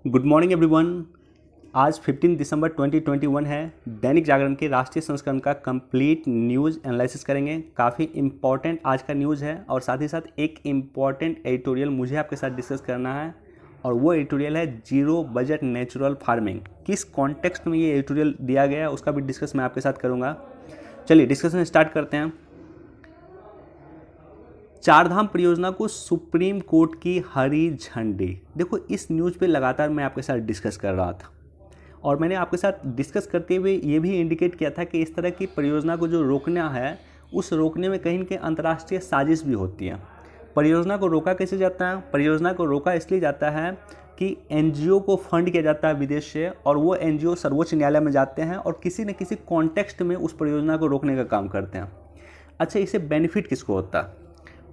Good morning everyone. आज 15 दिसंबर 2021 है। दैनिक जागरण के राष्ट्रीय संस्करण का कंप्लीट न्यूज़ एनालिसिस करेंगे। काफ़ी इंपॉर्टेंट आज का न्यूज़ है और साथ ही साथ एक इम्पॉर्टेंट एडिटोरियल मुझे आपके साथ डिस्कस करना है और वो एडिटोरियल है जीरो बजट नेचुरल फार्मिंग। किस कॉन्टेक्स्ट में ये एडिटोरियल दिया गया है उसका भी डिस्कस मैं आपके साथ करूँगा। चलिए डिस्कशन स्टार्ट करते हैं। चारधाम परियोजना को सुप्रीम कोर्ट की हरी झंडी। देखो, इस न्यूज़ पे लगातार मैं आपके साथ डिस्कस कर रहा था और मैंने आपके साथ डिस्कस करते हुए ये भी इंडिकेट किया था कि इस तरह की परियोजना को जो रोकना है उस रोकने में कहीं न कहीं अंतर्राष्ट्रीय साजिश भी होती है। परियोजना को रोका कैसे जाता है? परियोजना को रोका इसलिए जाता है कि एनजीओ को फंड किया जाता है विदेश से और वो एनजीओ सर्वोच्च न्यायालय में जाते हैं और किसी न किसी कॉन्टेक्स्ट में उस परियोजना को रोकने का काम करते हैं। अच्छा, इससे बेनिफिट किसको होता है?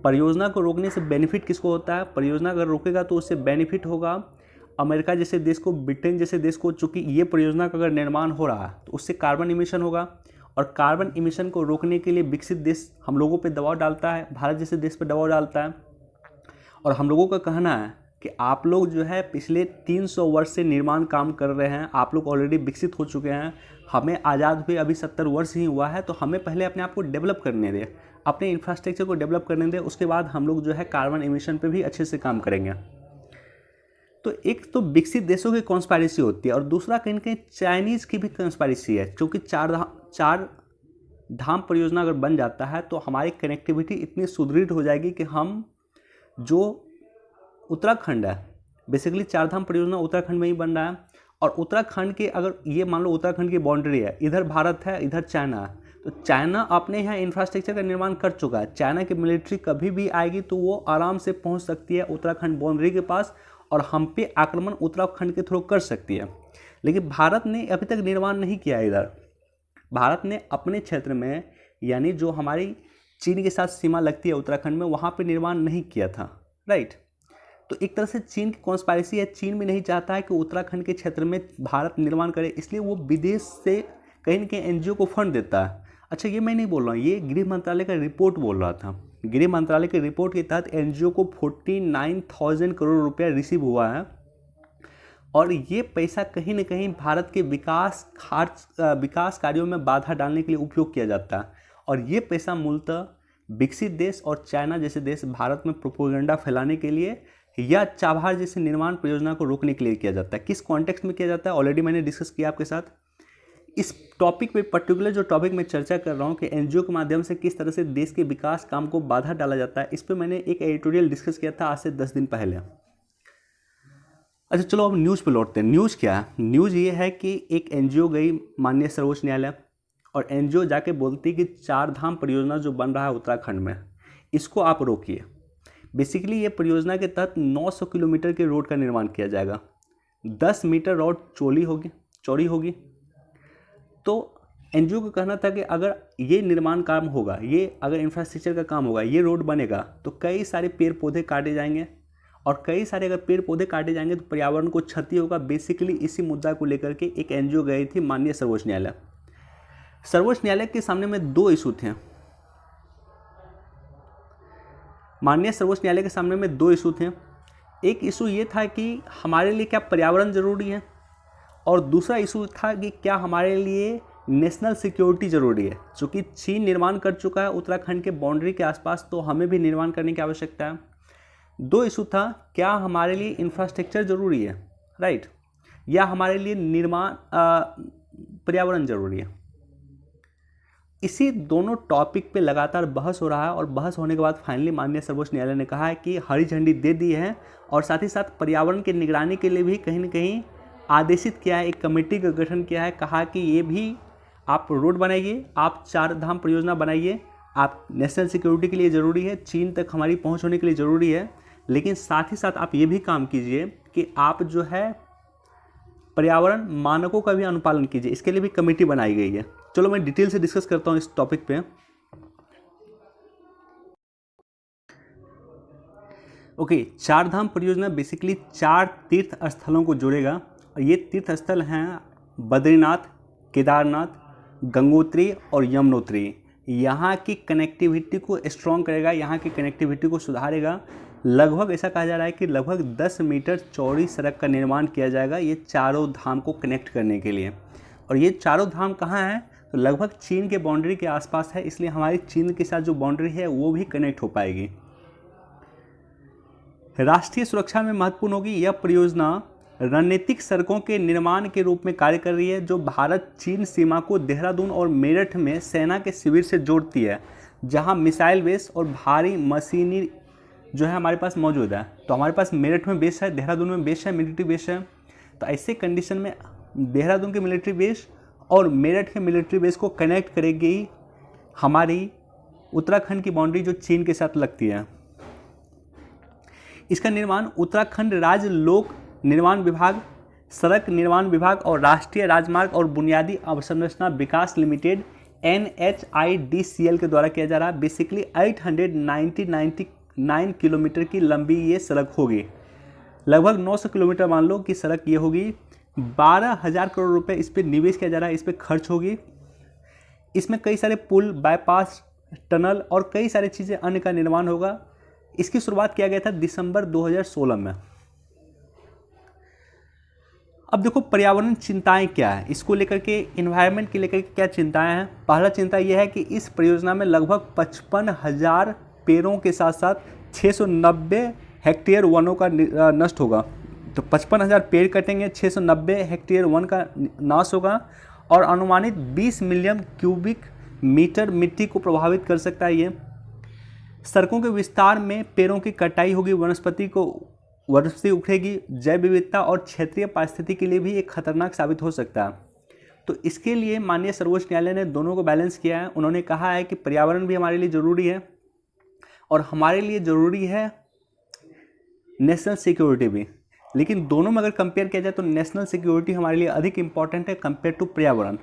परियोजना को रोकने से बेनिफिट किसको होता है? परियोजना अगर रोकेगा तो उससे बेनिफिट होगा अमेरिका जैसे देश को, ब्रिटेन जैसे देश को। चूँकि ये परियोजना का अगर निर्माण हो रहा है तो उससे कार्बन इमिशन होगा और कार्बन इमिशन को रोकने के लिए विकसित देश हम लोगों पे दबाव डालता है, भारत जैसे देश पे दबाव डालता है। और हम लोगों का कहना है कि आप लोग जो है पिछले 300 वर्ष से निर्माण काम कर रहे हैं, आप लोग ऑलरेडी विकसित हो चुके हैं, हमें आज़ाद हुए अभी 70 वर्ष ही हुआ है, तो हमें पहले अपने आप को डेवलप करने दें, अपने इंफ्रास्ट्रक्चर को डेवलप करने दें, उसके बाद हम लोग जो है कार्बन एमिशन पे भी अच्छे से काम करेंगे। तो एक तो विकसित देशों की कॉन्स्पायरेसी होती है और दूसरा कहीं ना कहीं चाइनीज़ की भी कॉन्स्पायरेसी है, क्योंकि चार धाम परियोजना अगर बन जाता है तो हमारी कनेक्टिविटी इतनी सुदृढ़ हो जाएगी कि हम जो उत्तराखंड है, बेसिकली चारधाम परियोजना उत्तराखंड में ही बन रहा है और उत्तराखंड के अगर ये मान लो उत्तराखंड की बाउंड्री है, इधर भारत है इधर चाइना है, तो चाइना अपने यहाँ इंफ्रास्ट्रक्चर का निर्माण कर चुका है। चाइना की मिलिट्री कभी भी आएगी तो वो आराम से पहुँच सकती है उत्तराखंड बाउंड्री के पास और हम पे आक्रमण उत्तराखंड के थ्रू कर सकती है। लेकिन भारत ने अभी तक निर्माण नहीं किया इधर। भारत ने अपने क्षेत्र में, यानी जो हमारी चीन के साथ सीमा लगती है उत्तराखंड में, वहाँ पर निर्माण नहीं किया था। राइट। तो एक तरह से चीन की कॉन्स्पायरेसी है। चीन भी नहीं चाहता है कि उत्तराखंड के क्षेत्र में भारत निर्माण करे, इसलिए वो विदेश से कहीं न कहीं एनजीओ को फंड देता है। अच्छा, ये मैं नहीं बोल रहा हूँ, ये गृह मंत्रालय का रिपोर्ट बोल रहा था। गृह मंत्रालय के रिपोर्ट के तहत एनजीओ को 49,000 करोड़ रुपया रिसीव हुआ है और ये पैसा कहीं न कहीं भारत के विकास कार्यों में बाधा डालने के लिए उपयोग किया जाता है और ये पैसा मूलतः विकसित देश और चाइना जैसे देश भारत में प्रोपोगंडा फैलाने के लिए या चाबहार जैसे निर्माण परियोजना को रोकने के लिए किया जाता है। किस कॉन्टेक्स्ट में किया जाता है ऑलरेडी मैंने डिस्कस किया आपके साथ। इस टॉपिक पे पर्टिकुलर जो टॉपिक मैं चर्चा कर रहा हूँ कि एनजीओ के माध्यम से किस तरह से देश के विकास काम को बाधा डाला जाता है, इस पर मैंने एक एडिटोरियल डिस्कस किया था आज से 10 दिन पहले। अच्छा चलो अब न्यूज़ पे लौटते हैं। न्यूज़ क्या है? न्यूज़ ये है कि एक एनजीओ गई माननीय सर्वोच्च न्यायालय और एनजीओ जाके बोलती कि चारधाम परियोजना जो बन रहा है उत्तराखंड में, इसको आप रोकिए। बेसिकली ये परियोजना के तहत 900 किलोमीटर के रोड का निर्माण किया जाएगा। 10 मीटर रोड चौड़ी होगी। तो एनजीओ का कहना था कि अगर ये निर्माण काम होगा, ये अगर इंफ्रास्ट्रक्चर का काम होगा, ये रोड बनेगा तो कई सारे पेड़ पौधे काटे जाएंगे और कई सारे अगर पेड़ पौधे काटे जाएंगे तो पर्यावरण को क्षति होगा। बेसिकली इसी मुद्दा को लेकर के एक एनजीओ गई थी माननीय सर्वोच्च न्यायालय। सर्वोच्च न्यायालय के सामने में दो इशू थे। माननीय सर्वोच्च न्यायालय के सामने में दो इशू थे। एक इशू ये था कि हमारे लिए क्या पर्यावरण ज़रूरी है और दूसरा इशू था कि क्या हमारे लिए नेशनल सिक्योरिटी ज़रूरी है। चूँकि चीन निर्माण कर चुका है उत्तराखंड के बाउंड्री के आसपास, तो हमें भी निर्माण करने की आवश्यकता है। दो इशू था, क्या हमारे लिए इंफ्रास्ट्रक्चर ज़रूरी है, राइट, या हमारे लिए पर्यावरण ज़रूरी है। इसी दोनों टॉपिक पे लगातार बहस हो रहा है और बहस होने के बाद फाइनली माननीय सर्वोच्च न्यायालय ने कहा है कि हरी झंडी दे दी है और साथ ही साथ पर्यावरण की निगरानी के लिए भी कहीं न कहीं आदेशित किया है, एक कमेटी का गठन किया है। कहा कि ये भी आप रोड बनाइए, आप चारधाम परियोजना बनाइए, आप नेशनल सिक्योरिटी के लिए ज़रूरी है, चीन तक हमारी पहुँच होने के लिए ज़रूरी है, लेकिन साथ ही साथ आप ये भी काम कीजिए कि आप जो है पर्यावरण मानकों का भी अनुपालन कीजिए। इसके लिए भी कमेटी बनाई गई है। चलो मैं डिटेल से डिस्कस करता हूँ इस टॉपिक पे। ओके, चारधाम परियोजना बेसिकली 4 तीर्थ स्थलों को जोड़ेगा और ये तीर्थ स्थल हैं बद्रीनाथ, केदारनाथ, गंगोत्री और यमुनोत्री। यहाँ की कनेक्टिविटी को स्ट्रॉन्ग करेगा, यहाँ की कनेक्टिविटी को सुधारेगा। लगभग ऐसा कहा जा रहा है कि लगभग 10 मीटर चौड़ी सड़क का निर्माण किया जाएगा ये चारों धाम को कनेक्ट करने के लिए। और ये चारों धाम कहाँ हैं? तो लगभग चीन के बाउंड्री के आसपास है, इसलिए हमारी चीन के साथ जो बाउंड्री है वो भी कनेक्ट हो पाएगी। राष्ट्रीय सुरक्षा में महत्वपूर्ण होगी। यह परियोजना रणनीतिक सड़कों के निर्माण के रूप में कार्य कर रही है, जो भारत चीन सीमा को देहरादून और मेरठ में सेना के शिविर से जोड़ती है, जहां मिसाइल बेस और भारी मशीनरी जो है हमारे पास मौजूद है। तो हमारे पास मेरठ में बेस है, देहरादून में बेस है, मिलिट्री बेस है। तो ऐसे कंडीशन में देहरादून के मिलिट्री बेस और मेरठ के मिलिट्री बेस को कनेक्ट करेगी हमारी उत्तराखंड की बाउंड्री जो चीन के साथ लगती है। इसका निर्माण उत्तराखंड राज्य लोक निर्माण विभाग, सड़क निर्माण विभाग और राष्ट्रीय राजमार्ग और बुनियादी अवसंरचना विकास लिमिटेड NHIDCL के द्वारा किया जा रहा है। बेसिकली 899 किलोमीटर की लंबी ये सड़क होगी। लगभग 900 किलोमीटर मान लो कि सड़क ये होगी। 12,000 करोड़ रुपए इस पर निवेश किया जा रहा है, इस पर खर्च होगी। इसमें कई सारे पुल, बाईपास, टनल और कई सारी चीज़ें अन्य का निर्माण होगा। इसकी शुरुआत किया गया था दिसंबर 2016 में। अब देखो पर्यावरण चिंताएं क्या है, इसको लेकर के, इन्वायरमेंट के लेकर के क्या चिंताएं हैं। पहला चिंता यह है कि इस परियोजना में लगभग 55,000 पेड़ों के साथ साथ 690 हेक्टेयर वनों का नष्ट होगा। तो 55,000 पेड़ कटेंगे, 690 हेक्टेयर वन का नाश होगा और अनुमानित 20 मिलियन क्यूबिक मीटर मिट्टी को प्रभावित कर सकता है ये। सड़कों के विस्तार में पेड़ों की कटाई होगी, वनस्पति उखड़ेगी, जैव विविधता और क्षेत्रीय पारिस्थितिकी के लिए भी एक खतरनाक साबित हो सकता है। तो इसके लिए माननीय सर्वोच्च न्यायालय ने दोनों को बैलेंस किया है। उन्होंने कहा है कि पर्यावरण भी हमारे लिए ज़रूरी है और हमारे लिए ज़रूरी है नेशनल सिक्योरिटी भी। लेकिन दोनों में अगर कंपेयर किया जाए तो नेशनल सिक्योरिटी हमारे लिए अधिक इंपॉर्टेंट है कंपेयर टू पर्यावरण।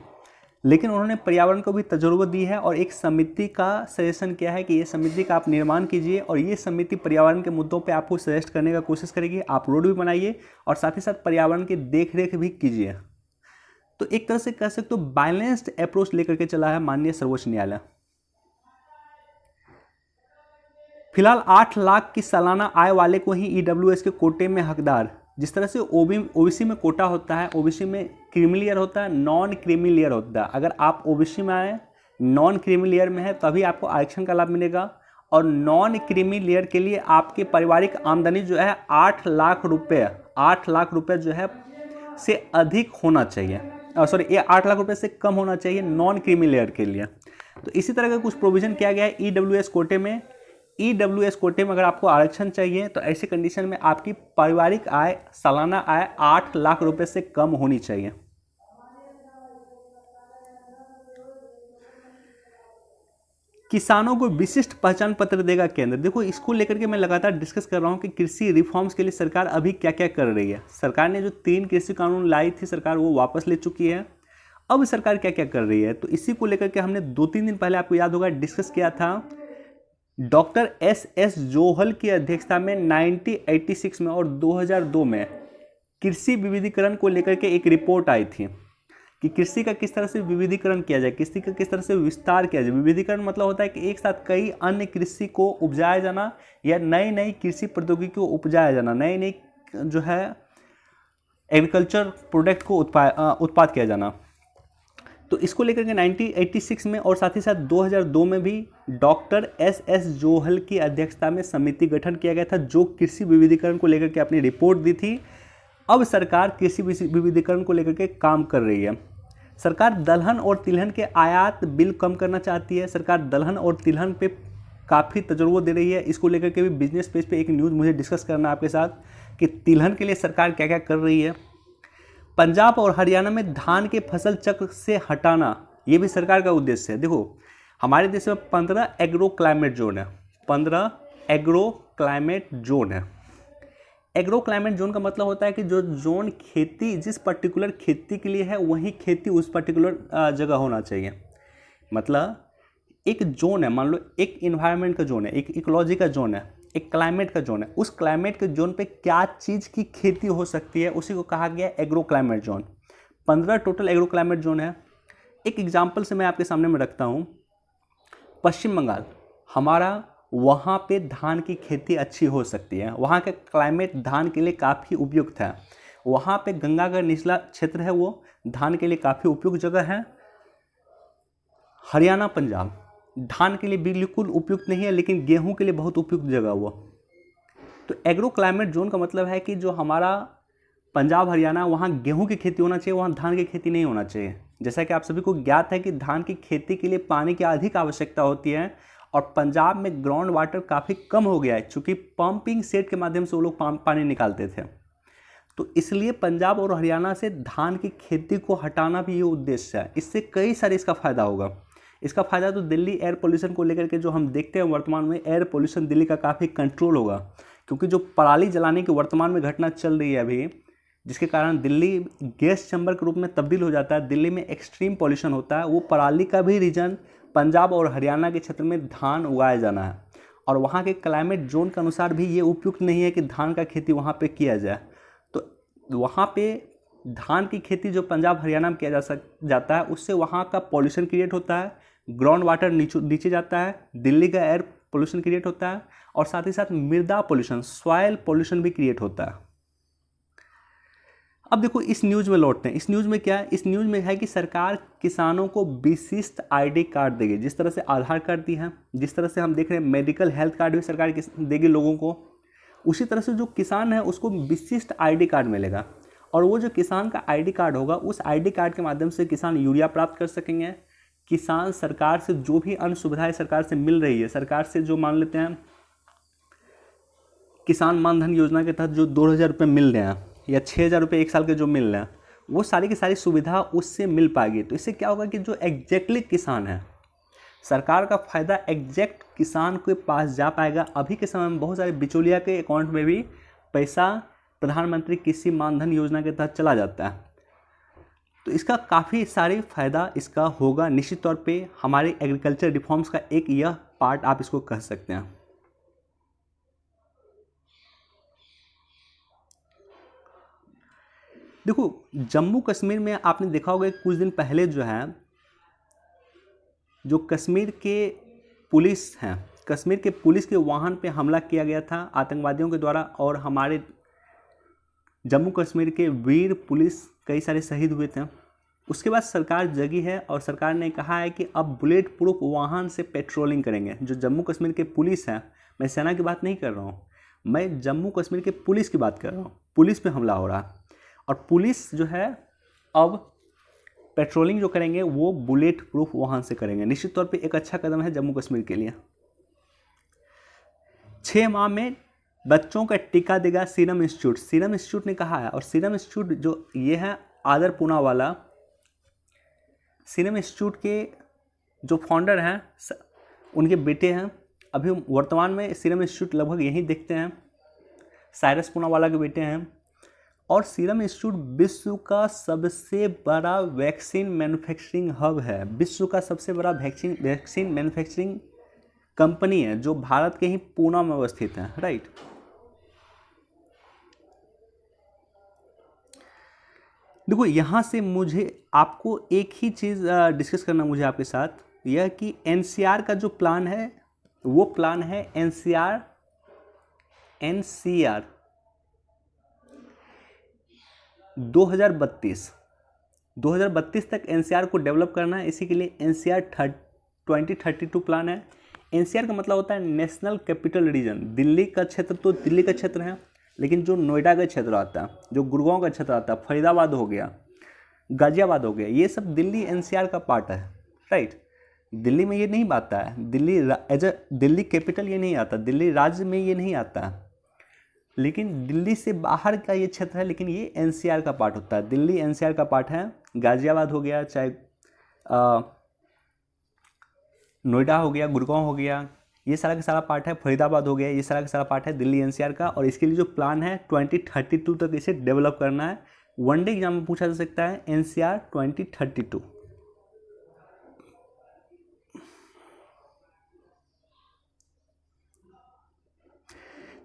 लेकिन उन्होंने पर्यावरण को भी तजुर्बा दी है और एक समिति का सजेशन किया है कि ये समिति का आप निर्माण कीजिए और ये समिति पर्यावरण के मुद्दों पे आपको सजेस्ट करने का कोशिश करेगी। आप रोड भी बनाइए और साथ ही साथ पर्यावरण की देखरेख भी कीजिए। तो एक तरह से कह सकते हो बैलेंस्ड अप्रोच लेकर के चला है माननीय सर्वोच्च न्यायालय। फिलहाल 8 लाख की सालाना आय वाले को ही EWS के कोटे में हकदार। जिस तरह से OBC में कोटा होता है, OBC में क्रीमी लेयर होता है, नॉन क्रीमी लेयर होता है। अगर आप OBC में आए, नॉन क्रीमी लेयर में है, तभी आपको आरक्षण का लाभ मिलेगा। और नॉन क्रीमी लेयर के लिए आपके पारिवारिक आमदनी जो है 8 लाख रुपये जो है से अधिक होना चाहिए। ये 8 लाख रुपये से कम होना चाहिए नॉन क्रीमी लेयर के लिए। तो इसी तरह का कुछ प्रोविजन किया गया है EWS कोटे में। EWS कोटे में अगर आपको आरक्षण चाहिए तो ऐसी कंडीशन में आपकी पारिवारिक आय, सालाना आय 8 लाख रुपए से कम होनी चाहिए। किसानों को विशिष्ट पहचान पत्र देगा केंद्र। देखो इसको लेकर के मैं लगातार डिस्कस कर रहा हूं कि कृषि रिफॉर्म्स के लिए सरकार अभी क्या क्या कर रही है। सरकार ने जो 3 कृषि कानून लाई थी सरकार, वो वापस ले चुकी है। अब सरकार क्या क्या कर रही है, तो इसी को लेकर के हमने 2-3 दिन पहले, आपको याद होगा, डिस्कस किया था। डॉक्टर SS जोहल की अध्यक्षता में 1986 में और 2002 में कृषि विविधीकरण को लेकर के एक रिपोर्ट आई थी कि कृषि का किस तरह से विविधीकरण किया जाए, कृषि का किस तरह से विस्तार किया जाए। विविधीकरण मतलब होता है कि एक साथ कई अन्य कृषि को उपजाया जाना या नई नई कृषि प्रौद्योगिकी को उपजाया जाना, नई नई जो है एग्रीकल्चर प्रोडक्ट को उत्पाद किया जाना। तो इसको लेकर के 1986 में और साथ ही साथ 2002 में भी डॉक्टर SS जोहल की अध्यक्षता में समिति गठन किया गया था जो कृषि विविधीकरण को लेकर के अपनी रिपोर्ट दी थी। अब सरकार कृषि विविधीकरण को लेकर के काम कर रही है। सरकार दलहन और तिलहन के आयात बिल कम करना चाहती है। सरकार दलहन और तिलहन पे काफ़ी तजुर्बा दे रही है। इसको लेकर के भी बिजनेस पेज पे एक न्यूज़ मुझे डिस्कस करना है आपके साथ कि तिलहन के लिए सरकार क्या क्या कर रही है। पंजाब और हरियाणा में धान के फसल चक्र से हटाना, ये भी सरकार का उद्देश्य है। देखो हमारे देश में 15 एग्रो क्लाइमेट जोन है, 15 एग्रो क्लाइमेट जोन है। एग्रो क्लाइमेट जोन का मतलब होता है कि जो जोन खेती, जिस पर्टिकुलर खेती के लिए है वही खेती उस पर्टिकुलर जगह होना चाहिए। मतलब एक जोन है, मान लो एक इन्वायरमेंट का जोन है, एक इकोलॉजी का जोन है, एक क्लाइमेट का जोन है। उस क्लाइमेट के जोन पे क्या चीज़ की खेती हो सकती है उसी को कहा गया agro climate zone. 15 total agro climate zone है। एक एग्जाम्पल से मैं आपके सामने में रखता हूँ। पश्चिम बंगाल, हमारा वहाँ पे धान की खेती अच्छी हो सकती है। वहाँ का क्लाइमेट धान के लिए काफ़ी उपयुक्त है। वहाँ पे गंगा का निचला क्षेत्र है, वो धान के लिए काफ़ी उपयुक्त जगह है। हरियाणा पंजाब धान के लिए बिल्कुल उपयुक्त नहीं है, लेकिन गेहूं के लिए बहुत उपयुक्त जगह वो। तो एग्रो क्लाइमेट जोन का मतलब है कि जो हमारा पंजाब हरियाणा, वहाँ गेहूं की खेती होना चाहिए, वहाँ धान की खेती नहीं होना चाहिए। जैसा कि आप सभी को ज्ञात है कि धान की खेती के लिए पानी की अधिक आवश्यकता होती है, और पंजाब में ग्राउंड वाटर काफ़ी कम हो गया है, चूँकि पंपिंग सेट के माध्यम से वो लोग पानी निकालते थे। तो इसलिए पंजाब और हरियाणा से धान की खेती को हटाना भी ये उद्देश्य है। इससे कई सारे इसका फ़ायदा होगा। इसका फ़ायदा तो दिल्ली एयर पोल्यूशन को लेकर के जो हम देखते हैं वर्तमान में, एयर पोल्यूशन दिल्ली का काफ़ी कंट्रोल होगा, क्योंकि जो पराली जलाने की वर्तमान में घटना चल रही है अभी, जिसके कारण दिल्ली गैस चैम्बर के रूप में तब्दील हो जाता है, दिल्ली में एक्सट्रीम पॉल्यूशन होता है, वो पराली का भी रीजन पंजाब और हरियाणा के क्षेत्र में धान उगाया जाना है। और वहाँ के क्लाइमेट जोन के अनुसार भी ये उपयुक्त नहीं है कि धान का खेती वहाँ पे किया जाए। तो वहाँ पे धान की खेती जो पंजाब हरियाणा में किया जाता है, उससे वहाँ का पॉल्यूशन क्रिएट होता है, ग्राउंड वाटर नीचे जाता है, दिल्ली का एयर पोल्यूशन क्रिएट होता है, और साथ ही साथ मृदा पोल्यूशन, सॉयल पोल्यूशन भी क्रिएट होता है। अब देखो इस न्यूज़ में लौटते हैं। इस न्यूज़ में क्या है? इस न्यूज़ में है कि सरकार किसानों को विशिष्ट आईडी कार्ड देगी। जिस तरह से आधार कार्ड दी है, जिस तरह से हम देख रहे हैं मेडिकल हेल्थ कार्ड भी सरकार देगी लोगों को, उसी तरह से जो किसान है उसको विशिष्ट आईडी कार्ड मिलेगा। और वो जो किसान का आईडी कार्ड होगा, उस आईडी कार्ड के माध्यम से किसान यूरिया प्राप्त कर सकेंगे। किसान सरकार से जो भी अन्य सुविधाएं सरकार से मिल रही है, सरकार से जो मान लेते हैं किसान मान धन योजना के तहत जो 2,000 रुपये मिल रहे हैं, या 6,000 रुपये एक साल के जो मिल रहे हैं, वो सारी की सारी सुविधा उससे मिल पाएगी। तो इससे क्या होगा कि जो एग्जैक्टली किसान है, सरकार का फ़ायदा एग्जैक्ट किसान के पास जा पाएगा। अभी के समय में बहुत सारे बिचौलिया के अकाउंट में भी पैसा प्रधानमंत्री कृषि मानधन योजना के तहत चला जाता है। तो इसका काफ़ी सारे फ़ायदा इसका होगा। निश्चित तौर पे हमारे एग्रीकल्चर रिफॉर्म्स का एक यह पार्ट आप इसको कह सकते हैं। देखो जम्मू कश्मीर में आपने देखा होगा कुछ दिन पहले जो है, जो कश्मीर के पुलिस हैं, कश्मीर के पुलिस के वाहन पे हमला किया गया था आतंकवादियों के द्वारा, और हमारे जम्मू कश्मीर के वीर पुलिस कई सारे शहीद हुए थे। उसके बाद सरकार जगी है और सरकार ने कहा है कि अब बुलेट प्रूफ वाहन से पेट्रोलिंग करेंगे। जो जम्मू कश्मीर के पुलिस है, मैं सेना की बात नहीं कर रहा हूँ, मैं जम्मू कश्मीर के पुलिस की बात कर रहा हूँ। पुलिस पे हमला हो रहा है, और पुलिस जो है अब पेट्रोलिंग जो करेंगे वो बुलेट प्रूफ वाहन से करेंगे। निश्चित तौर पे एक अच्छा कदम है जम्मू कश्मीर के लिए। 6 माह में बच्चों का टीका देगा सीरम इंस्टीट्यूट। सीरम इंस्टीट्यूट ने कहा है, और सीरम इंस्टीट्यूट जो ये है आदर पूना वाला, सीरम इंस्टीट्यूट के जो फाउंडर हैं उनके बेटे हैं। अभी वर्तमान में सीरम इंस्टीट्यूट लगभग यहीं देखते हैं, साइरस पूना वाला के बेटे हैं। और सीरम इंस्टीट्यूट विश्व का सबसे बड़ा वैक्सीन मैन्युफैक्चरिंग हब है। विश्व का सबसे बड़ा वैक्सीन मैन्युफैक्चरिंग कंपनी है, जो भारत के ही पूना में अवस्थित है, राइट। देखो यहाँ से मुझे आपको एक ही चीज़ डिस्कस करना मुझे आपके साथ, यह कि एनसीआर का जो प्लान है वो प्लान है एनसीआर 2032 तक एनसीआर को डेवलप करना है। इसी के लिए एनसीआर 2032 प्लान है। एनसीआर का मतलब होता है नेशनल कैपिटल रीजन। दिल्ली का क्षेत्र तो दिल्ली का क्षेत्र है, लेकिन जो नोएडा का क्षेत्र आता है, जो गुड़गांव का क्षेत्र आता है, फरीदाबाद हो गया, गाजियाबाद हो गया, ये सब दिल्ली एनसीआर का पार्ट है, राइट। दिल्ली में ये नहीं आता है, दिल्ली कैपिटल ये नहीं आता, दिल्ली राज्य में ये नहीं आता है, लेकिन दिल्ली से बाहर का ये क्षेत्र है, लेकिन ये एनसीआर का पार्ट होता है। दिल्ली एनसीआर का पार्ट है। गाजियाबाद हो गया, चाहे नोएडा हो गया, गुड़गांव हो गया, ये सारा का सारा पार्ट है। फरीदाबाद हो गया, ये सारा का सारा पार्ट है दिल्ली एनसीआर का। और इसके लिए जो प्लान है 2032 तक इसे डेवलप करना है। वनडे एग्जाम में पूछा जा सकता है एनसीआर 2032।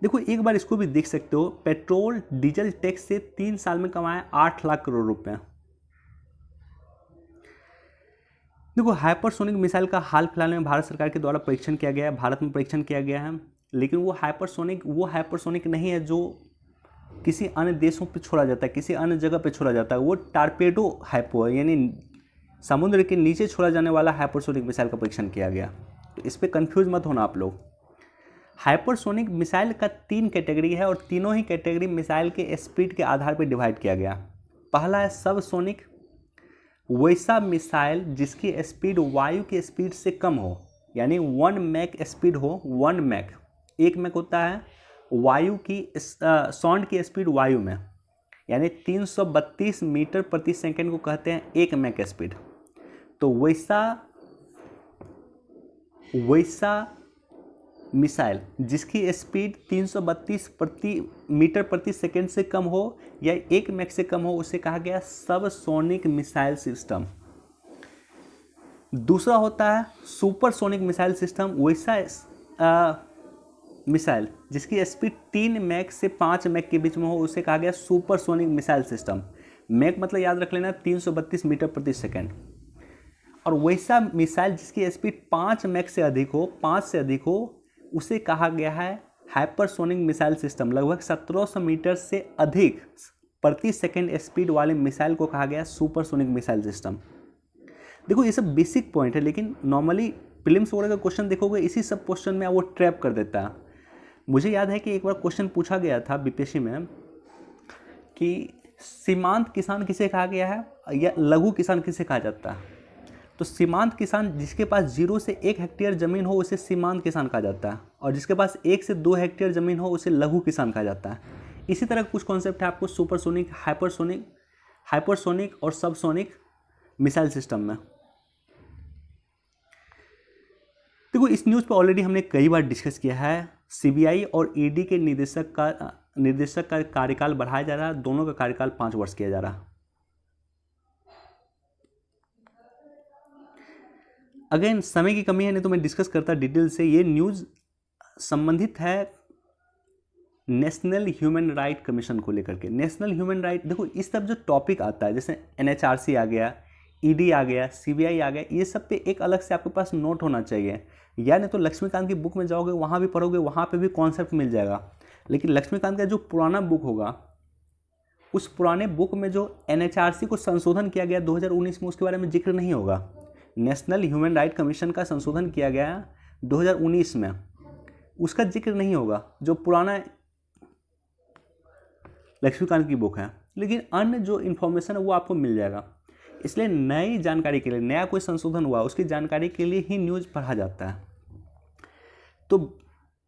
देखो एक बार इसको भी देख सकते हो, पेट्रोल डीजल टैक्स से 3 साल में कमाया 8 लाख करोड़ रुपए। देखो हाइपरसोनिक मिसाइल का हाल फिलहाल में भारत सरकार के द्वारा परीक्षण किया गया है, भारत में परीक्षण किया गया है, लेकिन वो हाइपरसोनिक नहीं है जो किसी अन्य देशों पे छोड़ा जाता है, किसी अन्य जगह पे छोड़ा जाता है। वो टारपेडो हाइपो है, यानी समुद्र के नीचे छोड़ा जाने वाला हाइपरसोनिक मिसाइल का परीक्षण किया गया। तो इस पर कन्फ्यूज मत होना आप लोग। हाइपरसोनिक मिसाइल का 3 कैटेगरी है और तीनों ही कैटेगरी मिसाइल के स्पीड के आधार पर डिवाइड किया गया। पहला है सबसोनिक, वैसा मिसाइल जिसकी स्पीड वायु की स्पीड से कम हो, यानी 1 मैक स्पीड हो। 1 मैक, 1 मैक होता है वायु की साउंड की स्पीड वायु में, यानी 332 मीटर प्रति सेकंड को कहते हैं 1 मैक स्पीड। तो वैसा मिसाइल जिसकी स्पीड 332 मीटर प्रति सेकंड से कम हो या 1 मैक से कम हो, उसे कहा गया सबसोनिक मिसाइल सिस्टम। दूसरा होता है सुपरसोनिक मिसाइल सिस्टम, वैसा मिसाइल जिसकी स्पीड 3 मैक से 5 मैक के बीच में हो, उसे कहा गया सुपरसोनिक मिसाइल सिस्टम। मैक मतलब याद रख लेना 332 मीटर प्रति सेकंड। और वैसा मिसाइल जिसकी स्पीड 5 मैक से अधिक हो, उसे कहा गया है हाइपरसोनिक मिसाइल सिस्टम। लगभग 1700 मीटर से अधिक प्रति सेकंड स्पीड वाले मिसाइल को कहा गया सुपरसोनिक मिसाइल सिस्टम। देखो ये सब बेसिक पॉइंट है, लेकिन नॉर्मली प्रीलिम्स वगैरह का क्वेश्चन देखोगे इसी सब क्वेश्चन में वो ट्रैप कर देता है। मुझे याद है कि एक बार क्वेश्चन पूछा गया था बीपीएससी में कि सीमांत किसान किसे कहा गया है या लघु किसान किसे कहा जाता है। तो सीमांत किसान जिसके पास 0 से 1 हेक्टेयर ज़मीन हो उसे सीमांत किसान कहा जाता है, और जिसके पास 1 से 2 हेक्टेयर ज़मीन हो उसे लघु किसान कहा जाता है। इसी तरह कुछ कॉन्सेप्ट है आपको सुपरसोनिक, हाइपरसोनिक और सबसोनिक मिसाइल सिस्टम में। देखो इस न्यूज़ पर ऑलरेडी हमने कई बार डिस्कस किया है। सीबीआई और ईडी के निदेशक का कार्यकाल बढ़ाया जा रहा है, दोनों का कार्यकाल 5 वर्ष किया जा रहा है। अगेन समय की कमी है, नहीं तो मैं डिस्कस करता डिटेल से। ये न्यूज़ संबंधित है नेशनल ह्यूमन राइट कमीशन को लेकर के। नेशनल ह्यूमन राइट, देखो इस सब जो टॉपिक आता है जैसे एनएचआरसी आ गया, ईडी आ गया, सीबीआई आ गया, ये सब पे एक अलग से आपके पास नोट होना चाहिए। या नहीं तो लक्ष्मीकांत की बुक में जाओगे वहाँ भी पढ़ोगे, वहाँ पे भी कॉन्सेप्ट मिल जाएगा। लेकिन लक्ष्मीकांत का जो पुराना बुक होगा, उस पुराने बुक में जो एनएचआरसी को संशोधन किया गया 2019 में, उसके बारे में जिक्र नहीं होगा। नेशनल ह्यूमन राइट कमीशन का संशोधन किया गया 2019 में, उसका जिक्र नहीं होगा जो पुराना लक्ष्मीकांत की बुक है। लेकिन अन्य जो इन्फॉर्मेशन है वो आपको मिल जाएगा। इसलिए नई जानकारी के लिए, नया कोई संशोधन हुआ उसकी जानकारी के लिए ही न्यूज़ पढ़ा जाता है। तो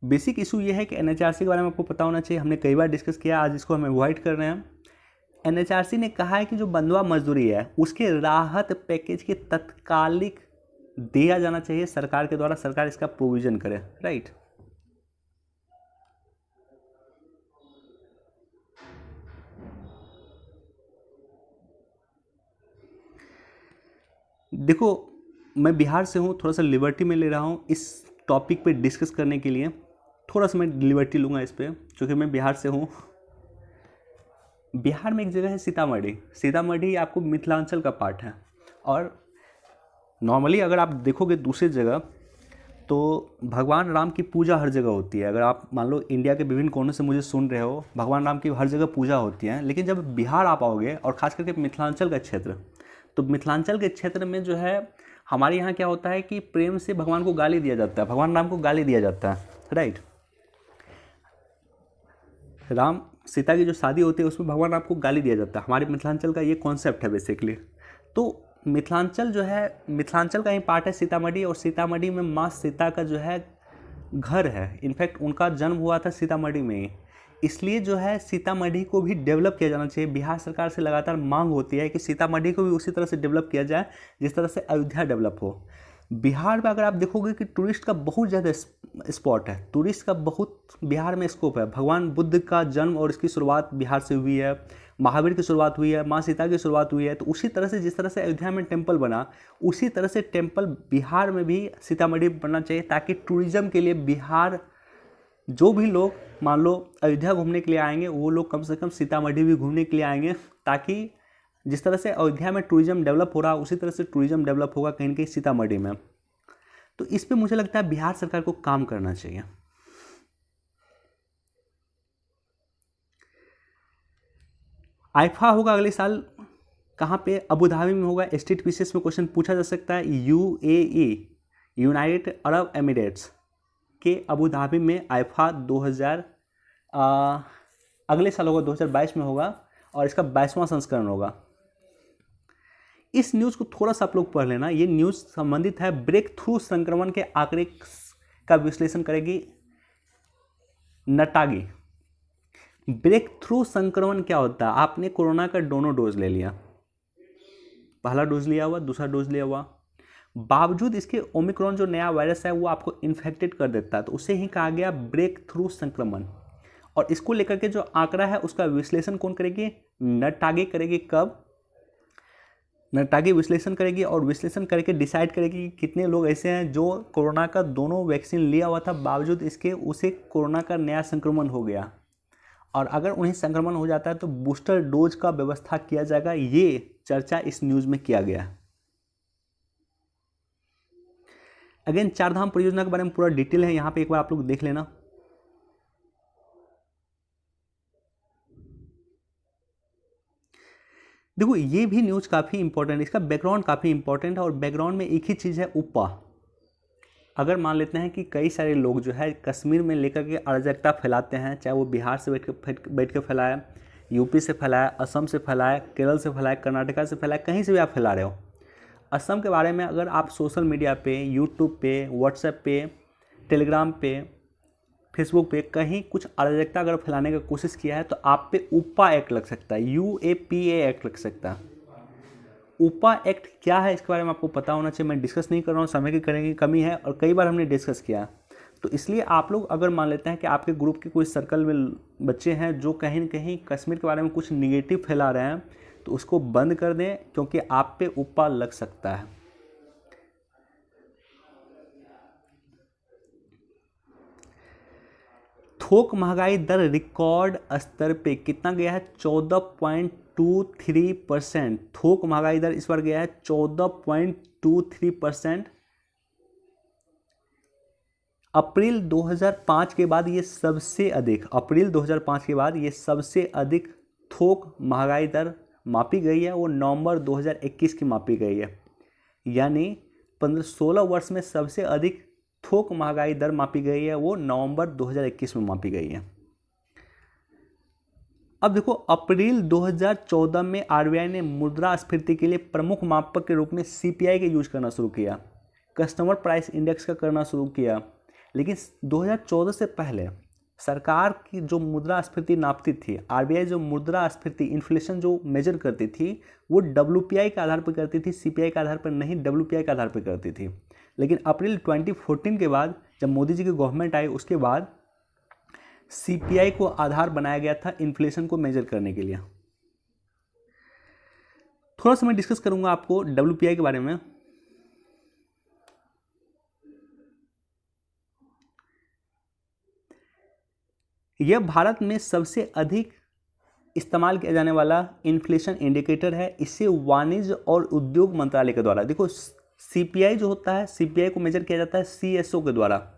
बेसिक इशू ये है कि एनएचआरसी के बारे में आपको पता होना चाहिए। हमने कई बार डिस्कस किया, आज इसको हम अवॉइड कर रहे हैं। एनएचआरसी ने कहा है कि जो बंधुआ मजदूरी है उसके राहत पैकेज के तत्कालिक दिया जाना चाहिए सरकार के द्वारा, सरकार इसका प्रोविजन करे, राइट। देखो मैं बिहार से हूँ, थोड़ा सा लिबर्टी में ले रहा हूँ इस टॉपिक पे डिस्कस करने के लिए। थोड़ा सा मैं लिबर्टी लूँगा इस पर, क्योंकि मैं बिहार से हूँ। बिहार में एक जगह है सीतामढ़ी। सीतामढ़ी आपको मिथिलांचल का पार्ट है। और नॉर्मली अगर आप देखोगे दूसरी जगह तो भगवान राम की पूजा हर जगह होती है। अगर आप मान लो इंडिया के विभिन्न कोनों से मुझे सुन रहे हो, भगवान राम की हर जगह पूजा होती है। लेकिन जब बिहार आप आओगे और ख़ास करके मिथिलांचल का क्षेत्र, तो मिथिलांचल के क्षेत्र में जो है हमारे यहाँ क्या होता है कि प्रेम से भगवान को गाली दिया जाता है, भगवान राम को गाली दिया जाता है, राइट। राम सीता की जो शादी होती है उसमें भगवान राम को गाली दिया जाता है। हमारे मिथिलांचल का ये कॉन्सेप्ट है बेसिकली। तो मिथिलांचल जो है, मिथिलांचल का ही पार्ट है सीतामढ़ी, और सीतामढ़ी में माँ सीता का जो है घर है। इनफैक्ट उनका जन्म हुआ था सीतामढ़ी में ही। इसलिए जो है सीतामढ़ी को भी डेवलप किया जाना चाहिए। बिहार सरकार से लगातार मांग होती है कि सीतामढ़ी को भी उसी तरह से डेवलप किया जाए जिस तरह से अयोध्या डेवलप हो। बिहार में अगर आप देखोगे कि टूरिस्ट का बहुत ज़्यादा स्पॉट है, टूरिस्ट का बहुत बिहार में स्कोप है। भगवान बुद्ध का जन्म और इसकी शुरुआत बिहार से हुई है, महावीर की शुरुआत हुई है, माँ सीता की शुरुआत हुई है। तो उसी तरह से जिस तरह से अयोध्या में टेम्पल बना, उसी तरह से टेम्पल बिहार में भी सीतामढ़ी बनना चाहिए, ताकि टूरिज़्म के लिए बिहार जो भी लोग मान लो अयोध्या घूमने के लिए आएंगे, वो लोग कम से कम सीतामढ़ी भी घूमने के लिए आएंगे, ताकि जिस तरह से अयोध्या में टूरिज्म डेवलप हो रहा उसी तरह से टूरिज्म डेवलप होगा कहीं ना कहीं सीतामढ़ी में। तो इस पे मुझे लगता है बिहार सरकार को काम करना चाहिए। आईफा होगा अगले साल, कहाँ पे? अबू धाबी में होगा। स्टेट पीसीएस में क्वेश्चन पूछा जा सकता है। यूएई, यूनाइटेड अरब एमिरेट्स के अबू धाबी में आईफा 2000 अगले साल होगा, 2022 में होगा और इसका 22वां संस्करण होगा। इस न्यूज़ को थोड़ा सा आप लोग पढ़ लेना। ये न्यूज़ संबंधित है ब्रेक थ्रू संक्रमण के आंकड़े का विश्लेषण करेगी नटागी। ब्रेक थ्रू संक्रमण क्या होता है? आपने कोरोना का दोनों डोज ले लिया, पहला डोज लिया हुआ, दूसरा डोज लिया हुआ, बावजूद इसके ओमिक्रॉन जो नया वायरस है वो आपको इन्फेक्टेड कर देता है, तो उसे ही कहा गया ब्रेक थ्रू संक्रमण। और इसको लेकर के जो आंकड़ा है उसका विश्लेषण कौन करेगी? नटागी करेगी। कब? नटागी विश्लेषण करेगी और विश्लेषण करके डिसाइड करेगी कि कितने लोग ऐसे हैं जो कोरोना का दोनों वैक्सीन लिया हुआ था, बावजूद इसके उसे कोरोना का नया संक्रमण हो गया, और अगर उन्हें संक्रमण हो जाता है तो बूस्टर डोज का व्यवस्था किया जाएगा। ये चर्चा इस न्यूज़ में किया गया। अगेन चारधाम परियोजना के बारे में पूरा डिटेल है, यहाँ पे एक बार आप लोग देख लेना। देखो ये भी न्यूज़ काफ़ी इंपॉर्टेंट है, इसका बैकग्राउंड काफ़ी इंपॉर्टेंट है, और बैकग्राउंड में एक ही चीज़ है, उपा। अगर मान लेते हैं कि कई सारे लोग जो है कश्मीर में लेकर के अराजकता फैलाते हैं, चाहे वो बिहार से बैठ के फैलाए, यूपी से फैलाए, असम से फैलाए, केरल से फैलाए, कर्नाटका से फैलाए, कहीं से भी आप फैला रहे हो। असम के बारे में अगर आप सोशल मीडिया पे, यूट्यूब पे, व्हाट्सएप पे, टेलीग्राम पे, फेसबुक पे कहीं कुछ अराजकता अगर फैलाने की कोशिश किया है तो आप पे उपा एक्ट लग सकता है, UAPA एक्ट लग सकता है। उपा एक्ट क्या है इसके बारे में आपको पता होना चाहिए। मैं डिस्कस नहीं कर रहा हूँ, समय की कमी है और कई बार हमने डिस्कस किया, तो इसलिए आप लोग अगर मान लेते हैं कि आपके ग्रुप के कोई सर्कल में बच्चे हैं जो कहीं ना कहीं कश्मीर के बारे में कुछ निगेटिव फैला रहे हैं, तो उसको बंद कर दें, क्योंकि आप पे उपा लग सकता है। थोक महंगाई दर रिकॉर्ड स्तर पे कितना गया है? 14.23%। थोक महंगाई दर इस बार गया है 14.23%। अप्रैल 2005 के बाद ये सबसे अधिक, अप्रैल 2005 के बाद ये सबसे अधिक थोक महंगाई दर मापी गई है, वो नवंबर 2021 की मापी गई है। यानी 16 वर्ष में सबसे अधिक थोक महंगाई दर मापी गई है, वो नवंबर 2021 में मापी गई है। अब देखो अप्रैल 2014 में आरबीआई ने मुद्रास्फीति के लिए प्रमुख मापक के रूप में CPI का यूज करना शुरू किया, कस्टमर प्राइस इंडेक्स का करना शुरू किया। लेकिन 2014 से पहले सरकार की जो मुद्रास्फीति नापती थी, आरबीआई जो मुद्रास्फीति इन्फ्लेशन जो मेजर करती थी, वो WPI के आधार पर करती थी, CPI के आधार पर नहीं, WPI के आधार पर करती थी। लेकिन अप्रैल 2014 के बाद जब मोदी जी की गवर्नमेंट आई, उसके बाद CPI को आधार बनाया गया था इन्फ्लेशन को मेजर करने के लिए। थोड़ा सा मैं डिस्कस करूंगा आपको WPI के बारे में। यह भारत में सबसे अधिक इस्तेमाल किया जाने वाला इन्फ्लेशन इंडिकेटर है। इसे वाणिज्य और उद्योग मंत्रालय के द्वारा, देखो CPI जो होता है, CPI को मेजर किया जाता है CSO के द्वारा,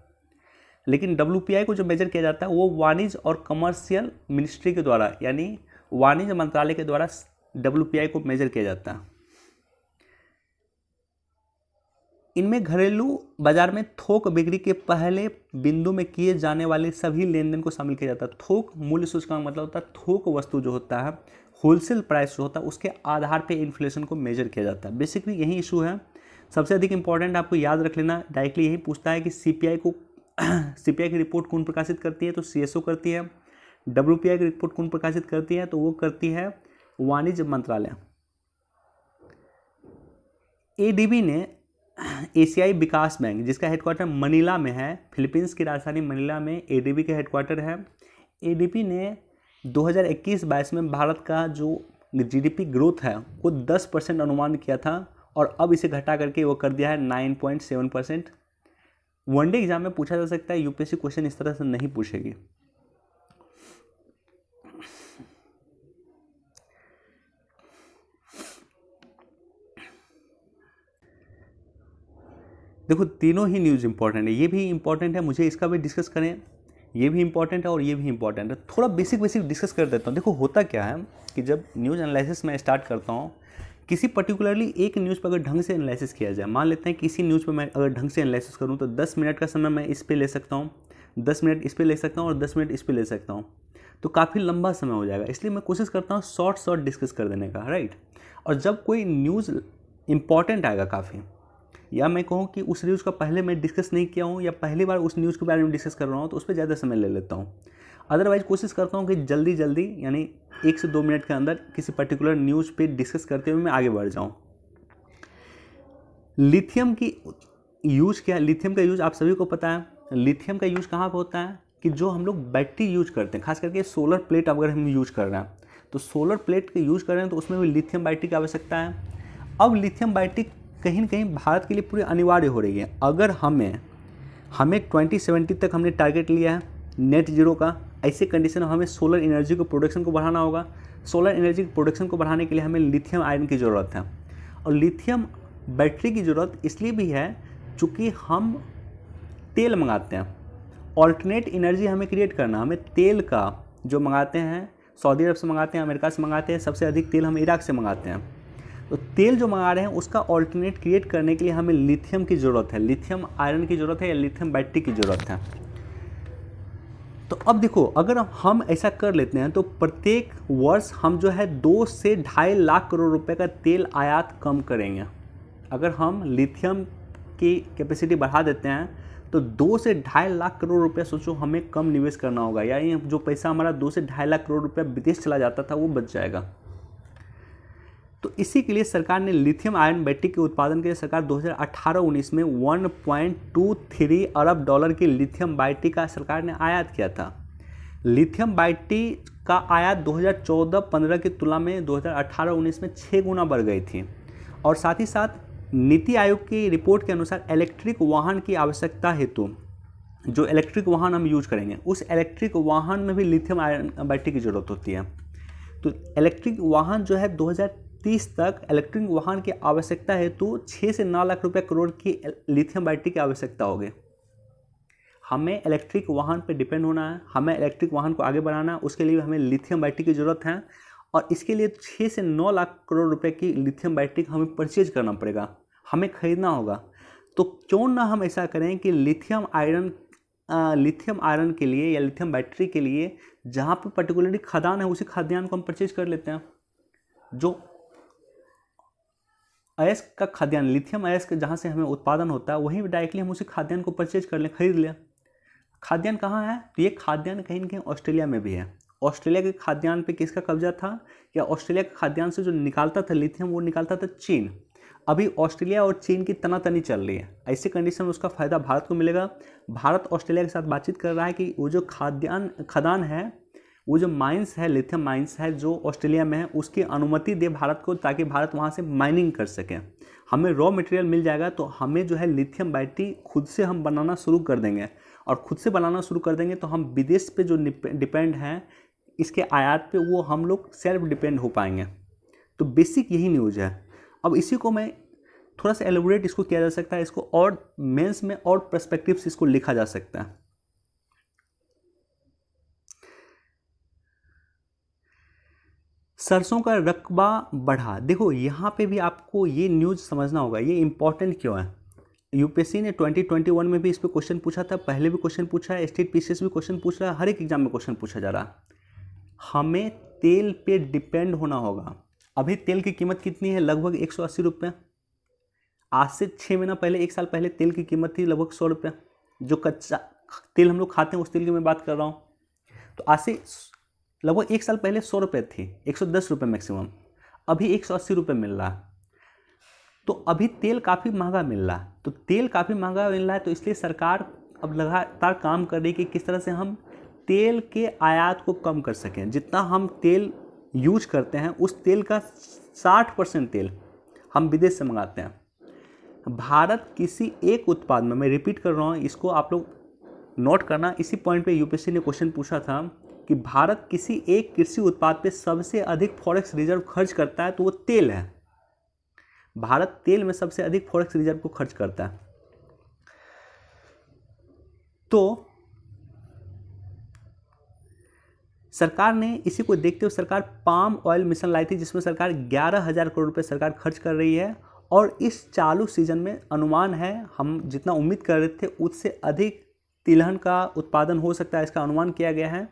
लेकिन WPI को जो मेजर किया जाता है वो वाणिज्य और कमर्शियल मिनिस्ट्री के द्वारा, यानी वाणिज्य मंत्रालय के द्वारा WPI को मेजर किया जाता है। इनमें घरेलू बाजार में थोक बिक्री के पहले बिंदु में किए जाने वाले सभी लेन देन को शामिल किया जाता है। थोक मूल्य सूचकांक मतलब होता है थोक वस्तु जो होता है, होलसेल प्राइस जो होता है, उसके आधार पे इन्फ्लेशन को मेजर किया जाता है। बेसिकली यही इशू है। सबसे अधिक इंपॉर्टेंट आपको याद रख लेना, डायरेक्टली यही पूछता है कि CPI की रिपोर्ट कौन प्रकाशित करती है, तो CSO करती है। WPI की रिपोर्ट कौन प्रकाशित करती है, तो वो करती है वाणिज्य मंत्रालय। ADB ने एशियाई विकास बैंक, जिसका हेडक्वार्टर मनीला में है, फिलीपींस की राजधानी मनीला में ADB का हेडक्वार्टर है। ADB ने 2021-22 में भारत का जो GDP ग्रोथ है वो 10% अनुमान किया था, और अब इसे घटा करके वो कर दिया है 9.7%। वनडे एग्जाम में पूछा जा सकता है, UPSC क्वेश्चन इस तरह से नहीं पूछेगी। देखो तीनों ही न्यूज़ इंपॉर्टेंट है, ये भी इंपॉर्टेंट है, मुझे इसका भी डिस्कस करें, ये भी इंपॉर्टेंट है और ये भी इंपॉर्टेंट है। थोड़ा बेसिक डिस्कस कर देता हूँ। देखो होता क्या है कि जब न्यूज़ एनालिसिस मैं स्टार्ट करता हूँ, किसी पर्टिकुलरली एक न्यूज़ पर अगर ढंग से एनालिसिस किया जाए, मान लेते हैं किसी न्यूज़ पर मैं अगर ढंग से एनालिसिस करूँ तो 10 मिनट का समय मैं इस पर ले सकता हूँ, 10 मिनट इस पर ले सकता हूँ और 10 मिनट इस पर ले सकता हूँ, तो काफ़ी लंबा समय हो जाएगा। इसलिए मैं कोशिश करता हूँ शॉर्ट डिस्कस कर देने का, राइट। और जब कोई न्यूज़ इंपॉर्टेंट आएगा काफ़ी, या मैं कहूँ कि उस न्यूज़ का पहले मैं डिस्कस नहीं किया हूँ या पहली बार उस न्यूज़ के बारे में डिस्कस कर रहा हूँ, तो उस पर ज़्यादा समय ले लेता हूँ। अदरवाइज कोशिश करता हूँ कि जल्दी यानी 1 से 2 मिनट के अंदर किसी पर्टिकुलर न्यूज़ पे डिस्कस करते हुए मैं आगे बढ़ जाऊँ। लिथियम की यूज क्या है? लिथियम का यूज आप सभी को पता है। लिथियम का यूज कहाँ पर होता है कि जो हम लोग बैटरी यूज करते हैं, खास करके सोलर प्लेट अगर हम यूज कर रहे हैं, तो सोलर प्लेट के यूज कर रहे हैं तो उसमें भी लिथियम बैटरी की आवश्यकता है। अब लिथियम बैटरी कहीं ना कहीं भारत के लिए पूरी अनिवार्य हो रही है। अगर हमें 2070 तक हमने टारगेट लिया है नेट जीरो का, ऐसे कंडीशन में हमें सोलर एनर्जी को प्रोडक्शन को बढ़ाना होगा। सोलर एनर्जी के प्रोडक्शन को बढ़ाने के लिए हमें लिथियम आयरन की ज़रूरत है। और लिथियम बैटरी की ज़रूरत इसलिए भी है चूँकि हम तेल मंगाते हैं, ऑल्टरनेट एनर्जी हमें क्रिएट करना। हमें तेल का जो मंगाते हैं, सऊदी अरब से मंगाते हैं, अमेरिका से मंगाते हैं, सबसे अधिक तेल हम इराक से मंगाते हैं। तो तेल जो मंगा रहे हैं उसका ऑल्टरनेट क्रिएट करने के लिए हमें लिथियम की ज़रूरत है, लिथियम आयरन की ज़रूरत है या लिथियम बैटरी की ज़रूरत है। तो अब देखो, अगर हम ऐसा कर लेते हैं तो प्रत्येक वर्ष हम जो है 2 से 2.5 लाख करोड़ रुपए का तेल आयात कम करेंगे। अगर हम लिथियम की कैपेसिटी बढ़ा देते हैं तो 2 से 2.5 लाख करोड़ रुपए सोचो हमें कम निवेश करना होगा, यानी जो पैसा हमारा 2 से 2.5 लाख करोड़ रुपए विदेश चला जाता था वो बच जाएगा। तो इसी के लिए सरकार ने लिथियम आयरन बैटरी के उत्पादन के लिए सरकार 2018-19 में 1.23 अरब डॉलर की लिथियम बैटरी का सरकार ने आयात किया था। लिथियम बैटरी का आयात 2014-15 की तुलना में 2018-19 में 6 गुना बढ़ गई थी। और साथ ही साथ नीति आयोग की रिपोर्ट के अनुसार इलेक्ट्रिक वाहन की आवश्यकता हेतु जो इलेक्ट्रिक वाहन हम यूज करेंगे उस इलेक्ट्रिक वाहन में भी लिथियम आयरन बैटरी की ज़रूरत होती है। तो इलेक्ट्रिक वाहन जो है 2030 तक इलेक्ट्रिक वाहन की आवश्यकता हेतु 6 से 9 लाख रुपए करोड़ की लिथियम बैटरी की आवश्यकता होगी। हमें इलेक्ट्रिक वाहन पे डिपेंड होना है, हमें इलेक्ट्रिक वाहन को आगे बढ़ाना है, उसके लिए हमें लिथियम बैटरी की ज़रूरत है। और इसके लिए 6 से 9 लाख करोड़ रुपए की लिथियम बैटरी हमें परचेज करना पड़ेगा, हमें खरीदना होगा। तो क्यों ना हम ऐसा करें कि लिथियम आयरन के लिए या लिथियम बैटरी के लिए जहाँ पर पर्टिकुलरली खदान है उसी खाद्यान्न को हम परचेज कर लेते हैं। जो अयस्क का खाद्यान्न, लिथियम अयस्क जहाँ से हमें उत्पादन होता है वहीं डायरेक्टली हम उसी खाद्यान्न को परचेज कर लें, खरीद लें। खाद्यान्न कहाँ है? तो ये खाद्यान्न कहीं ना कहीं ऑस्ट्रेलिया में भी है। ऑस्ट्रेलिया के खाद्यान्न पे किसका कब्जा था? या ऑस्ट्रेलिया के खाद्यान्न से जो निकालता था लिथियम वो निकालता था चीन। अभी ऑस्ट्रेलिया और चीन की तनातनी चल रही है, ऐसे कंडीशन में उसका फ़ायदा भारत को मिलेगा। भारत ऑस्ट्रेलिया के साथ बातचीत कर रहा है कि वो जो खदान है, वो जो माइंस है, लिथियम माइंस है जो ऑस्ट्रेलिया में है, उसकी अनुमति दे भारत को ताकि भारत वहाँ से माइनिंग कर सके। हमें रॉ मटेरियल मिल जाएगा तो हमें जो है लिथियम बैटरी खुद से हम बनाना शुरू कर देंगे। और खुद से बनाना शुरू कर देंगे तो हम विदेश पे जो डिपेंड हैं इसके आयात पे, वो हम लोग सेल्फ डिपेंड हो पाएंगे। तो बेसिक यही न्यूज़ है। अब इसी को मैं थोड़ा सा एलोबरेट इसको किया जा सकता है, इसको और मेंस में और पर्सपेक्टिव से इसको लिखा जा सकता है। सरसों का रकबा बढ़ा। देखो यहाँ पे भी आपको ये न्यूज़ समझना होगा, ये इंपॉर्टेंट क्यों है। यूपीएससी ने 2021 में भी इस पर क्वेश्चन पूछा था, पहले भी क्वेश्चन पूछा है, स्टेट पीसीएस भी क्वेश्चन पूछ रहा है, हर एक एग्जाम में क्वेश्चन पूछा जा रहा है। हमें तेल पे डिपेंड होना होगा। अभी तेल की कीमत कितनी है? लगभग 180 रुपये। आज से 6 महीना पहले, 1 साल पहले तेल की कीमत थी लगभग 100 रुपये। जो कच्चा तेल हम लोग खाते हैं उस तेल की मैं बात कर रहा हूँ। तो आज से लगभग 1 साल पहले 100 रुपये थी, 110 रुपये मैक्सिमम, अभी 180 रुपये मिल रहा है। तो अभी तेल काफ़ी महंगा मिल रहा है। तो तेल काफ़ी महंगा मिल रहा है तो इसलिए सरकार अब लगातार काम कर रही है कि किस तरह से हम तेल के आयात को कम कर सकें। जितना हम तेल यूज करते हैं उस तेल का 60% तेल हम विदेश से मंगाते हैं। भारत किसी एक उत्पाद में, मैं रिपीट कर रहा हूँ, इसको आप लोग नोट करना, इसी पॉइंट पे यूपीएससी ने क्वेश्चन पूछा था कि भारत किसी एक कृषि उत्पाद पे सबसे अधिक फॉरेक्स रिजर्व खर्च करता है तो वो तेल है। भारत तेल में सबसे अधिक फॉरेक्स रिजर्व को खर्च करता है। तो सरकार ने इसी को देखते हुए सरकार पाम ऑयल मिशन लाई थी, जिसमें सरकार 11,000 करोड़ रुपए सरकार खर्च कर रही है। और इस चालू सीजन में अनुमान है, हम जितना उम्मीद कर रहे थे उससे अधिक तिलहन का उत्पादन हो सकता है, इसका अनुमान किया गया है।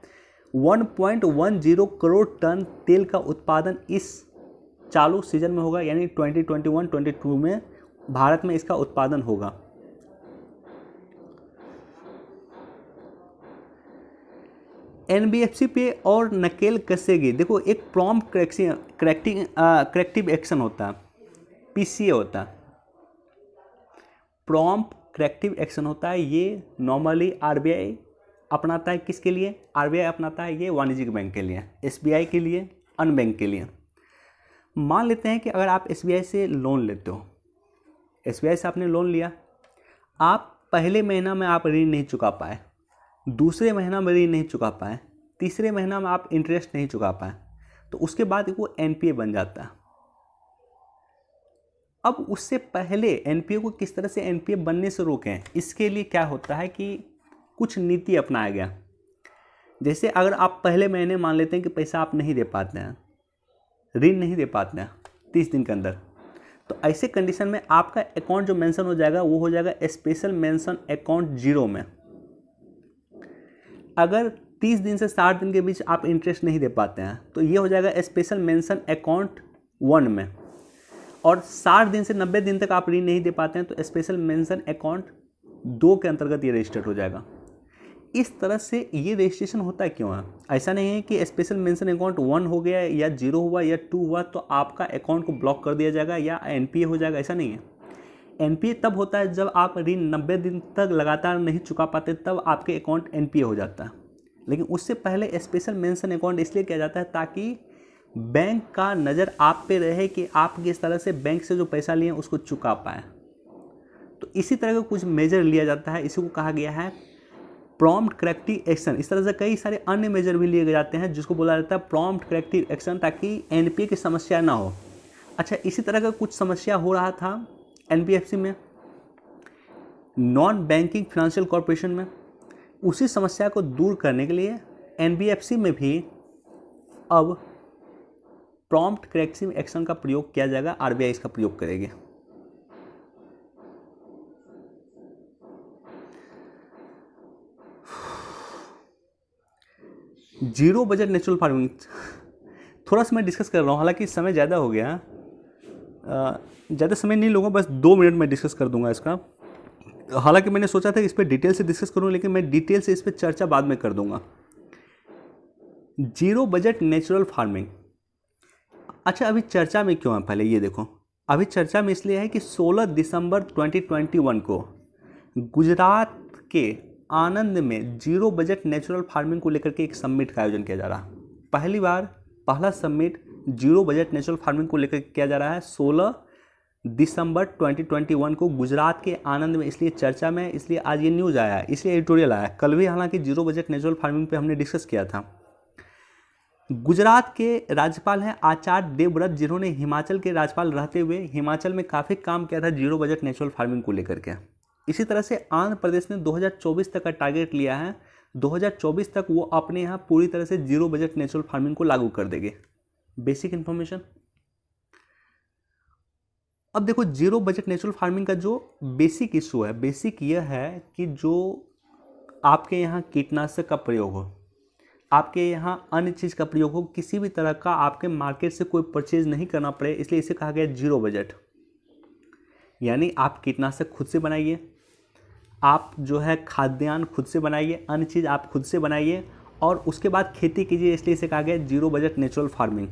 1.10 करोड़ टन तेल का उत्पादन इस चालू सीजन में होगा, यानी 2021-22 में भारत में इसका उत्पादन होगा। एनबीएफसी पे और नकेल कसेगी। देखो, एक प्रॉम्प्ट करेक्टिव एक्शन होता है, पीसीए होता है, प्रॉम्प्ट करेक्टिव एक्शन होता है। ये नॉर्मली आरबीआई अपनाता है। किसके लिए आरबीआई अपनाता है? ये वाणिज्यिक बैंक के लिए, एसबीआई के लिए, अन्य बैंक के लिए। मान लेते हैं कि अगर आप एसबीआई से लोन लेते हो, एसबीआई से आपने लोन लिया, आप पहले महीना में आप ऋण नहीं चुका पाए, दूसरे महीना में ऋण नहीं चुका पाए, तीसरे महीना में आप इंटरेस्ट नहीं चुका पाए, तो उसके बाद वो एनपीए बन जाता है। अब उससे पहले एनपीए को किस तरह से एनपीए बनने से रोकें, इसके लिए क्या होता है कि कुछ नीति अपनाया गया। जैसे अगर आप पहले महीने मान लेते हैं कि पैसा आप नहीं दे पाते हैं, ऋण नहीं दे पाते हैं 30 दिन के अंदर, तो ऐसे कंडीशन में आपका अकाउंट जो मेंशन हो जाएगा वो हो जाएगा स्पेशल मेंशन अकाउंट 0 में। अगर 30 दिन से 60 दिन के बीच आप इंटरेस्ट नहीं दे पाते हैं तो ये हो जाएगा स्पेशल मेंशन अकाउंट 1 में, और 60 दिन से 90 दिन तक आप ऋण नहीं दे पाते हैं तो स्पेशल मेंशन अकाउंट 2 के अंतर्गत ये रजिस्टर्ड हो जाएगा। इस तरह से ये रजिस्ट्रेशन होता क्यों है? ऐसा नहीं है कि स्पेशल मेंशन अकाउंट 1 हो गया या 0 हुआ या 2 हुआ तो आपका अकाउंट को ब्लॉक कर दिया जाएगा या एनपीए हो जाएगा, ऐसा नहीं है। एनपीए तब होता है जब आप ऋण 90 दिन तक लगातार नहीं चुका पाते, तब आपके अकाउंट एनपीए हो जाता है। लेकिन उससे पहले स्पेशल मेंशन अकाउंट इसलिए किया जाता है ताकि बैंक का नज़र आप पे रहे कि आप किस तरह से बैंक से जो पैसा लिए उसको चुका पाए। तो इसी तरह का कुछ मेजर लिया जाता है, इसी को कहा गया है प्रॉम्प्ट करेक्टिव एक्शन। इस तरह से कई सारे अन्य मेजर भी लिए जाते हैं जिसको बोला जाता है प्रॉम्प्ट करेक्टिव एक्शन, ताकि एनपीए की समस्या ना हो। अच्छा, इसी तरह का कुछ समस्या हो रहा था एनबीएफसी में, नॉन बैंकिंग फाइनेंशियल कॉरपोरेशन में। उसी समस्या को दूर करने के लिए एनबीएफसी में भी अब प्रॉम्प्ट करेक्टिव एक्शन का प्रयोग किया जाएगा, आरबीआई इसका प्रयोग करेगी। जीरो बजट नेचुरल फार्मिंग थोड़ा सा मैं डिस्कस कर रहा हूँ, हालांकि समय ज़्यादा हो गया, ज़्यादा समय नहीं लूँगा, बस 2 मिनट में डिस्कस कर दूंगा इसका। हालांकि मैंने सोचा था इस पर डिटेल से डिस्कस करूँ, लेकिन मैं डिटेल से इस पर चर्चा बाद में कर दूंगा। जीरो बजट नेचुरल फार्मिंग, अच्छा अभी चर्चा में क्यों है पहले ये देखो। अभी चर्चा में इसलिए है कि 16 दिसंबर 2021 को गुजरात के आनंद में जीरो बजट नेचुरल फार्मिंग को लेकर के एक समिट का आयोजन किया जा रहा है। पहली बार पहला summit zero budget natural farming को लेकर किया जा रहा है 16 दिसंबर 2021 को गुजरात के आनंद में। इसलिए चर्चा में, इसलिए आज ये न्यूज़ आया है, इसलिए एडिटोरियल आया है। कल भी हालांकि जीरो बजट नेचुरल फार्मिंग पे हमने डिस्कस किया था। गुजरात के राज्यपाल हैं आचार्य देवव्रत, जिन्होंने हिमाचल के राज्यपाल रहते हुए हिमाचल में काफ़ी काम किया था जीरो बजट नेचुरल फार्मिंग को लेकर के। इसी तरह से आंध्र प्रदेश ने 2024 तक का टारगेट लिया है, 2024 तक वो अपने यहाँ पूरी तरह से जीरो बजट नेचुरल फार्मिंग को लागू कर देंगे। Basic information. अब देखो, जीरो बजट नेचुरल फार्मिंग का जो बेसिक इशू है, बेसिक यह है कि जो आपके यहाँ कीटनाशक का प्रयोग हो, आपके यहाँ अन्य चीज़ का प्रयोग हो, किसी भी तरह का आपके मार्केट से कोई परचेज नहीं करना पड़े, इसलिए इसे कहा गया जीरो बजट। यानी आप कीटनाशक खुद से बनाइए, आप जो है खाद्यान्न खुद से बनाइए, अन्य चीज़ आप खुद से बनाइए और उसके बाद खेती कीजिए, इसलिए इसे कहा गया जीरो बजट नेचुरल फार्मिंग।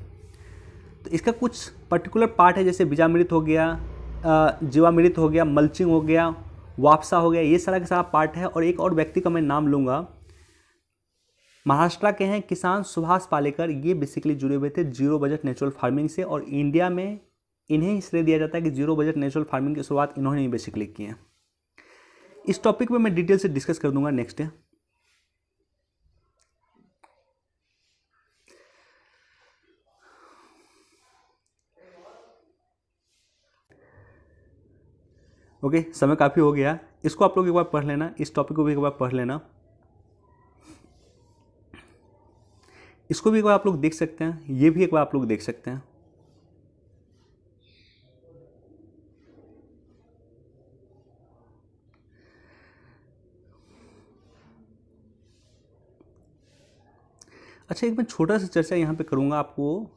तो इसका कुछ पर्टिकुलर पार्ट है, जैसे बीजामृत हो गया, जीवामृत हो गया, मल्चिंग हो गया, वापसा हो गया, ये सारा का सारा पार्ट है। और एक और व्यक्ति का मैं नाम लूँगा, महाराष्ट्र के हैं किसान सुभाष पालेकर, ये बेसिकली जुड़े हुए थे जीरो बजट नेचुरल फार्मिंग से, और इंडिया में इन्हें ही श्रेय दिया जाता है कि जीरो बजट नेचुरल फार्मिंग की शुरुआत इन्होंने ही बेसिकली की है। इस टॉपिक पे मैं डिटेल से डिस्कस कर दूंगा नेक्स्ट है। ओके, समय काफ़ी हो गया, इसको आप लोग एक बार पढ़ लेना, इस टॉपिक को भी एक बार पढ़ लेना, इसको भी एक बार आप लोग देख सकते हैं, ये भी एक बार आप लोग देख सकते हैं। अच्छा, एक मैं छोटा सा चर्चा यहाँ पे करूँगा आपको।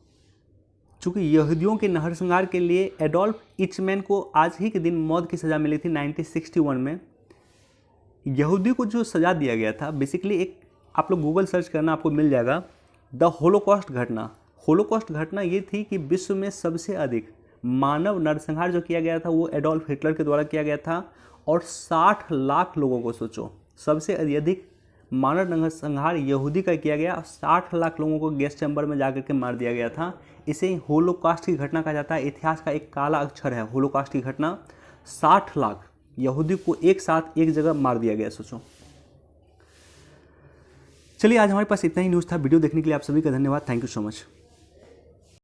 चूँकि यहूदियों के नरसंहार के लिए एडोल्फ इचमैन को आज ही के दिन मौत की सज़ा मिली थी 1961 में। यहूदी को जो सज़ा दिया गया था, बेसिकली एक आप लोग गूगल सर्च करना, आपको मिल जाएगा, द होलोकॉस्ट घटना। होलोकॉस्ट घटना ये थी कि विश्व में सबसे अधिक मानव नरसंहार जो किया गया था वो एडोल्फ हिटलर के द्वारा किया गया था, और 60 लाख लोगों को, सोचो, सबसे अधिक मानव नरसंहार यहूदी का किया गया, 60 लाख लोगों को गैस चैम्बर में जाकर के मार दिया गया था। इसे होलोकॉस्ट की घटना कहा जाता है। इतिहास का एक काला अक्षर है होलोकॉस्ट की घटना। 60 लाख यहूदी को एक साथ एक जगह मार दिया गया, सोचो। चलिए, आज हमारे पास इतना ही न्यूज़ था। वीडियो देखने के लिए आप सभी का धन्यवाद। Thank you so much.